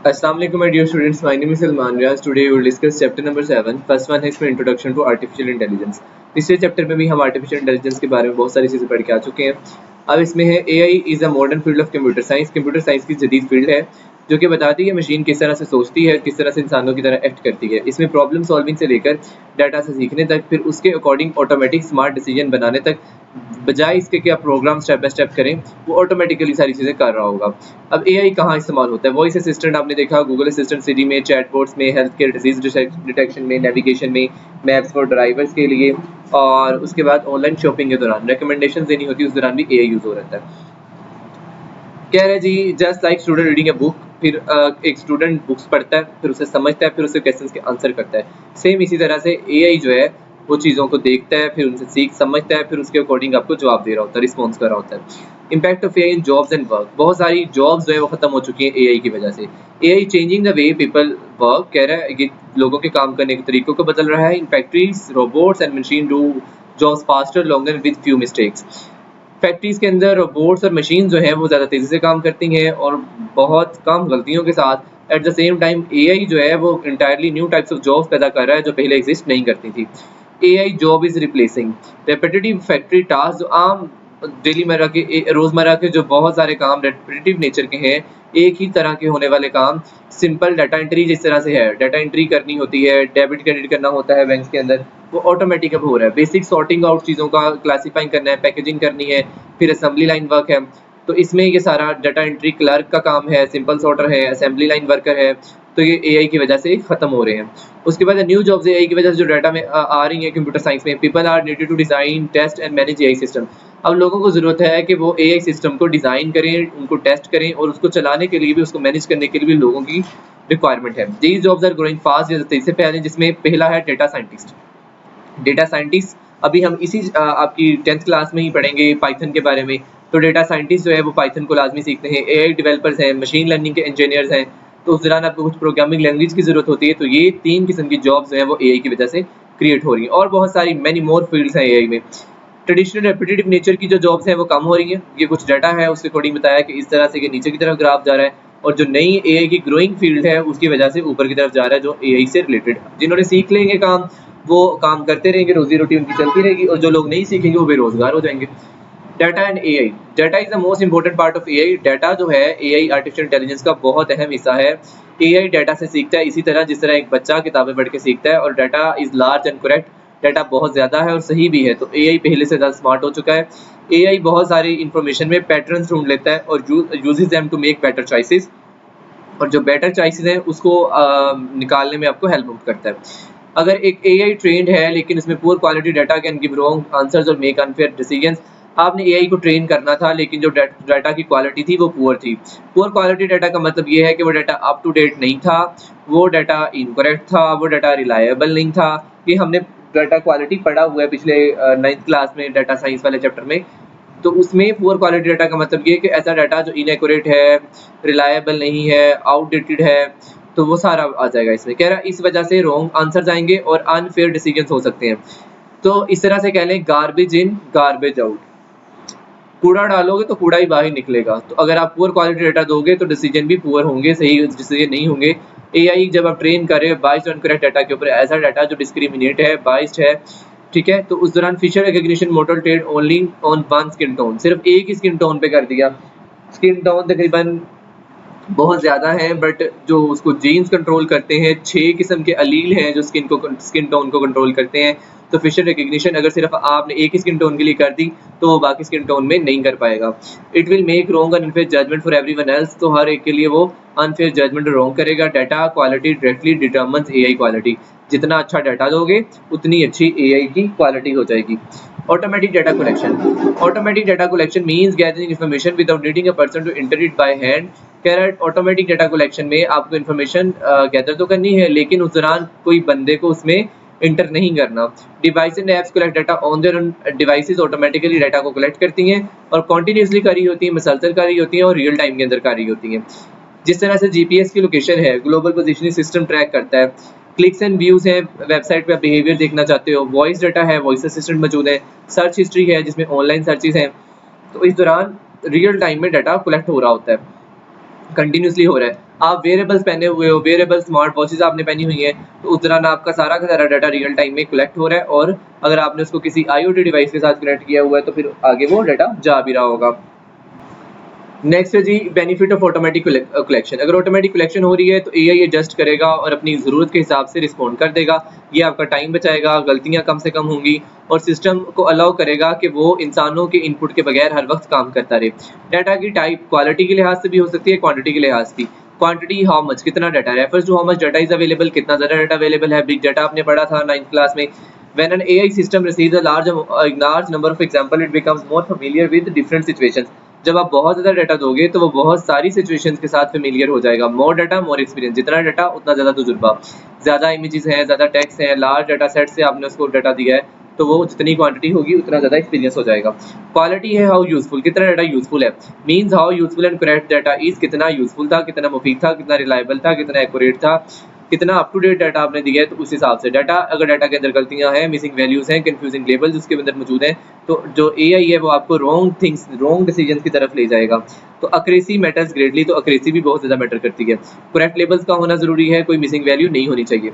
Assalamu alaikum, my dear students. My name is Salman Riaz. Today we will discuss chapter number 7. First one is Introduction to Artificial Intelligence. पिछले chapter में भी हम artificial intelligence के बारे में बहुत सारी चीज़ें पढ़ के आ चुके हैं। अब इसमें है AI is a modern field of computer science. Computer science की जदीद फील्ड है जो कि बताती है मशीन किस तरह से सोचती है, किस तरह से इंसानों की तरह एक्ट करती है। इसमें प्रॉब्लम सॉल्विंग से लेकर डाटा से सीखने तक, फिर उसके अकॉर्डिंग ऑटोमेटिक स्मार्ट डिसीजन बनाने तक, बजाय इसके कि आप प्रोग्राम स्टेप बाय स्टेप करें, वो ऑटोमेटिकली सारी चीज़ें कर रहा होगा। अब AI कहाँ इस्तेमाल होता है? वॉइस असिस्टेंट आपने देखा, गूगल असिस्टेंट सिरी में, चैटबॉट्स में, हेल्थ केयर डिजीज डिटेक्शन में, नेविगेशन में, मैप्स फॉर ड्राइवर्स के लिए, और उसके बाद ऑनलाइन शॉपिंग के दौरान रिकमेंडेशन देनी होती है, उस दौरान भी AI यूज हो रहता है। कह रहे जी just like student reading a book, फिर एक स्टूडेंट बुक्स पढ़ता है, फिर उसे समझता है, फिर उसे क्वेश्चंस के आंसर करता है। सेम इसी तरह से AI जो है वो चीज़ों को देखता है, फिर उनसे सीख समझता है, फिर उसके अकॉर्डिंग आपको जवाब दे रहा होता है, रिस्पॉन्स कर रहा होता है। Impact of AI in jobs and work, बहुत सारी जॉब्स जो है वो खत्म हो चुकी हैं AI की वजह से। AI changing the way people work, कह रहा है ये लोगों के काम करने के तरीकों को बदल रहा है। In factories robots and machine do jobs faster longer with few mistakes. Factories के अंदर रोबोट्स और मशीन जो हैं वो ज़्यादा तेज़ी से काम करती हैं और बहुत कम गलतियों के साथ। At the same time AI जो है वो entirely new types of jobs पैदा कर रहा है जो पहले एग्जिस्ट नहीं करती थी। AI job is replacing repetitive factory task, जो आम डेली मर्रा के रोज़मर्रा के जो बहुत सारे काम रेपिटेटिव नेचर के हैं, एक ही तरह के होने वाले काम, सिंपल डाटा एंट्री जिस तरह से है, डाटा एंट्री करनी होती है, डेबिट क्रेडिट करना होता है बैंक्स के अंदर, वो ऑटोमेटिक अब हो रहा है। बेसिक सॉर्टिंग आउट चीज़ों का क्लासिफाइंग करना है, पैकेजिंग करनी है, फिर असेंबली लाइन वर्क है। तो इसमें ये सारा डाटा एंट्री क्लर्क का काम है, सिंपल सॉर्टर है, असेंबली लाइन वर्कर है, तो ये AI की वजह से खत्म हो रहे हैं। उसके बाद न्यू जॉब्स AI की वजह से जो डाटा में आ रही हैं कंप्यूटर साइंस में, people are needed to design, test and manage AI system. अब लोगों को ज़रूरत है कि वो AI सिस्टम को डिज़ाइन करें, उनको टेस्ट करें और उसको चलाने के लिए भी, उसको मैनेज करने के लिए भी लोगों की रिक्वायरमेंट है। These jobs are growing fast, जैसे तेजी से पहले, जिसमें पहला है डेटा साइंटिस्ट। डेटा साइंटिस्ट अभी हम इसी आपकी 10th क्लास में ही पढ़ेंगे पाइथन के बारे में। तो डेटा साइंटिस्ट जो है वो पाइथन को लाजमी सीखते हैं। AI डेवलपर्स हैं, मशीन लर्निंग के इंजीनियर्स हैं, तो उस दौरान आपको कुछ प्रोग्रामिंग लैंग्वेज की ज़रूरत होती है। तो ये 3 किस्म की जॉब्स जो हैं वो AI की वजह से क्रिएट हो रही हैं, और बहुत सारी मैनी मोर फील्ड्स हैं AI में। ट्रेडिशनल रेपिटेटिव नेचर की जो जॉब्स हैं वो कम हो रही हैं। ये कुछ डाटा है उसके अकॉर्डिंग बताया कि इस तरह से कि नीचे की तरफ ग्राफ जा रहा है, और जो नई AI की ग्रोइंग फील्ड है उसकी वजह से ऊपर की तरफ जा रहा है, जो AI से रिलेटेड। जिन्होंने सीख लेंगे काम, वो काम करते रहेंगे, रोजी रोटी उनकी चलती रहेगी, और जो लोग नहीं सीखेंगे वो बेरोजगार हो जाएंगे। Data and AI, data is the most important part of AI। Data जो है AI आर्टिफिशियल इंटेलिजेंस का बहुत अहम हिस्सा है। AI डाटा से सीखता है इसी तरह जिस तरह एक बच्चा किताबें पढ़ के सीखता है, और data is large and correct, data बहुत ज़्यादा है और सही भी है। तो AI पहले से ज़्यादा स्मार्ट हो चुका है। AI बहुत सारी इंफॉर्मेशन में पैटर्न्स ढूंढ लेता है और uses them to make better choices, और जो बेटर चॉइसेस हैं उसको निकालने में आपको हेल्प करता है। अगर एक AI ट्रेंड है लेकिन उसमें poor quality data can give wrong answers और मेक अनफेयर डिसीजंस। आपने AI को ट्रेन करना था लेकिन जो डाटा की क्वालिटी थी वो पुअर थी। पुअर क्वालिटी डाटा का मतलब ये है कि वो डाटा अप टू डेट नहीं था, वो डाटा इनकरेक्ट था, वो डाटा रिलायबल नहीं था। ये हमने डाटा क्वालिटी पढ़ा हुआ है पिछले 9th क्लास में, डाटा साइंस वाले चैप्टर में। तो उसमें पुअर क्वालिटी डाटा का मतलब ये है कि ऐसा डाटा जो इनएक्यूरेट है, रिलायबल नहीं है, आउटडेटेड है, तो वो सारा आ जाएगा इसमें। कह रहा है इस वजह से रॉन्ग आंसर्स आएंगे और अनफेयर डिसीजंस हो सकते हैं। तो इस तरह से कह लें गार्बेज इन गार्बेज आउट, कूड़ा डालोगे तो कूड़ा ही बाहर निकलेगा। तो अगर आप पुअर क्वालिटी डाटा दोगे तो डिसीजन भी पुअर होंगे, सही डिसीजन नहीं होंगे। AI जब आप ट्रेन कर रहे हो बाइस्ड ऑन करेक्ट डाटा के ऊपर, ऐसा डाटा जो डिस्क्रिमिनेट है, बाइस्ड है, ठीक है, तो उस दौरान facial recognition model train only on one skin tone, सिर्फ एक ही स्किन टोन पे कर दिया। स्किन टोन तकरीबन बहुत ज़्यादा है, बट जो उसको जीन्स कंट्रोल करते हैं, 6 किस्म के अलील हैं जो स्किन टोन को कंट्रोल करते हैं। तो फेशियल रिकॉग्निशन अगर सिर्फ आपने एक ही स्किन टोन के लिए कर दी तो वो बाकी स्किन टोन में नहीं कर पाएगा। It will make wrong and unfair judgement for everyone else, तो हर एक के लिए वो अनफेयर जजमेंट रॉन्ग करेगा। Data quality directly determines AI quality, जितना अच्छा डाटा दोगे उतनी अच्छी AI की क्वालिटी हो जाएगी। Automatic data collection. Automatic data collection means gathering information without needing a person to enter it by hand. कह रहा है ऑटोमेटिक डाटा कलेक्शन में आपको इन्फॉर्मेशन गैदर तो करनी है लेकिन उस दौरान कोई बंदे को उसमें इंटर नहीं करना। Device and apps collect data on their devices, automatically data को कलेक्ट करती हैं और कॉन्टिन्यूसली कर रही होती हैं, मुसलसल कर रही होती हैं और रियल टाइम के अंदर कर रही होती हैं। जिस तरह से GPS की लोकेशन है, ग्लोबल पोजीशनिंग सिस्टम ट्रैक करता है। क्लिक्स एंड व्यूज है, वेबसाइट पे आप बिहेवियर देखना चाहते हो। वॉइस डाटा है, वॉइस असिस्टेंट मौजूद है। सर्च हिस्ट्री है जिसमें ऑनलाइन सर्चेज हैं। तो इस दौरान रियल टाइम में डाटा कलेक्ट हो रहा होता है, कंटिन्यूसली हो रहा है। आप वेयरेबल्स पहने हुए हो, वेयरेबल स्मार्ट वॉचेस आपने पहनी हुई हैं, तो उस दौरान आपका सारा का सारा डाटा रियल टाइम में कलेक्ट हो रहा है, और अगर आपने उसको किसी IoT डिवाइस के साथ कनेक्ट किया हुआ है तो फिर आगे वो डाटा जा भी रहा होगा। नेक्स्ट है जी बेनिफिट ऑफ ऑटोमेटिक कलेक्शन। अगर ऑटोमेटिक कलेक्शन हो रही है तो AI एडजस्ट करेगा और अपनी ज़रूरत के हिसाब से रिस्पॉन्ड कर देगा। ये आपका टाइम बचाएगा, गलतियां कम से कम होंगी, और सिस्टम को अलाउ करेगा कि वो इंसानों के इनपुट के बगैर हर वक्त काम करता रहे। डाटा की टाइप क्वालिटी के लिहाज से भी हो सकती है, क्वांटिटी के लिहाज से। क्वांटिटी हाउ मच, कितना data, refers to how much data is available, कितना ज़्यादा डाटा अवेलेबल है। बिग डाटा आपने पढ़ा था 9th क्लास में। When an AI system receives a large number of example, it becomes more familiar with different situations. जब आप बहुत ज़्यादा डाटा दोगे तो वो बहुत सारी सिचुएशंस के साथ फेमिलियर हो जाएगा। मोर डाटा मोर एक्सपीरियंस, जितना डाटा उतना ज़्यादा तजुर्बा। ज़्यादा इमेजेस हैं, ज़्यादा टेक्स्ट हैं, लार्ज डाटा सेट से आपने उसको डाटा दिया है, तो वो जितनी क्वांटिटी होगी उतना ज़्यादा एक्सपीरियंस हो जाएगा। क्वालिटी है हाउ यूजफुल, कितना डाटा यूजफुल है, means how useful and correct data is, कितना यूजफुल था, कितना मुफीद था, कितना रिलायबल था, कितना एक्यूरेट था, कितना अप टू डेट डाटा आपने दिया है। तो उस हिसाब से डाटा, अगर डाटा के अंदर गलतियां हैं, मिसिंग वैल्यूज हैं, कंफ्यूजिंग लेबल्स उसके अंदर मौजूद हैं, तो जो AI है वो आपको रॉन्ग डिसीजंस की तरफ ले जाएगा। तो अक्यूरेसी मैटर्स ग्रेटली, तो अक्यूरेसी भी बहुत ज़्यादा मैटर करती है। करेक्ट लेबल्स का होना जरूरी है, कोई मिसिंग वैल्यू नहीं होनी चाहिए।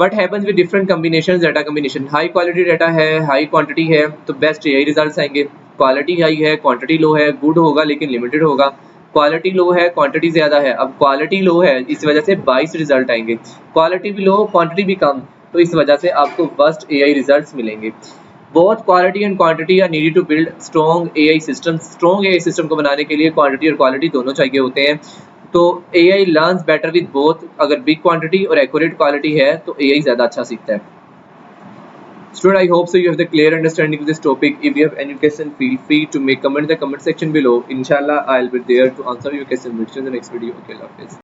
What happens with different combinations, data combination, high quality data है, हाई क्वांटिटी है, तो बेस्ट AI रिजल्ट्स आएंगे। क्वालिटी हाई है, क्वांटिटी लो है, गुड होगा लेकिन लिमिटेड होगा। क्वालिटी लो है, क्वांटिटी ज्यादा है, अब क्वालिटी लो है इस वजह से 22 रिजल्ट आएंगे। क्वालिटी भी लो, क्वांटिटी भी कम, तो इस वजह से आपको वर्स्ट AI रिजल्ट्स मिलेंगे। Both quality and quantity are needed to build strong AI system. Strong AI system को बनाने के लिए क्वांटिटी और क्वालिटी दोनों चाहिए होते हैं। तो AI learns better with both. अगर बिग क्वांटिटी और एक्यूरेट क्वालिटी है तो AI ज़्यादा अच्छा सीखता है। Student, I hope so you have the clear understanding of this topic. If you have any question, feel free to make comment in the comment section below. Inshallah, I'll be there to answer your question in the next video. Okay, love this.